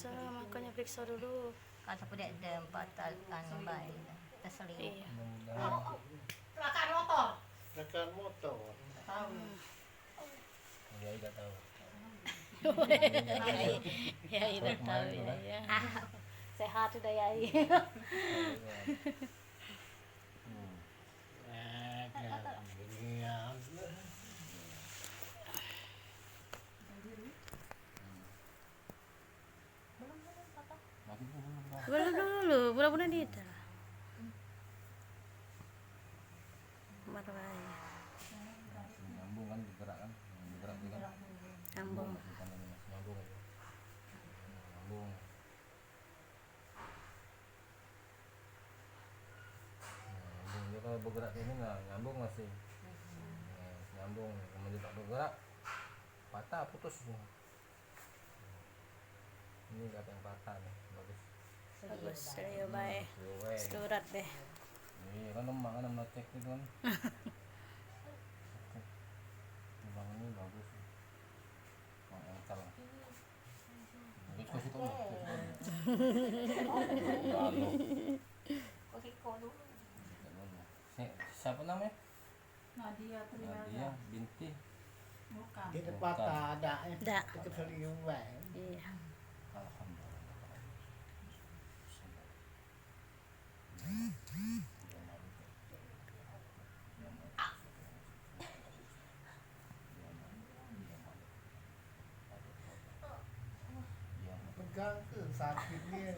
periksa, makanya periksa dulu. Kata pada ada anu baik terseling. Iya. Kecelakaan motor. Kecelakaan motor. Tahu. Ya tidak tahu. Ya, tidak tahu ya. Sehat sudah ya. Belum dulu, bulan-bulan di itu. Marwah. Nyambung kan bergerak kan, bergerak juga. Nyambung. Nyambung. Nyambung. Nyambung. Kalau bergerak ini nggak nyambung masih. Nyambung, kemudian tak bergerak, patah putus. Ini kata yang patah nih, bagus. Bagus, ya baik. Surat deh. Iya kan lemak kan mau cek itu kan. Bang ini bagus. Bang engkal. Bagus kok situ. Kok dulu. Siapa namanya? Nadia Nadia binti. Bukan. Di depan ada Ada. keseliung bae. Iya. Alhamdulillah. Pegang ke sakitnya,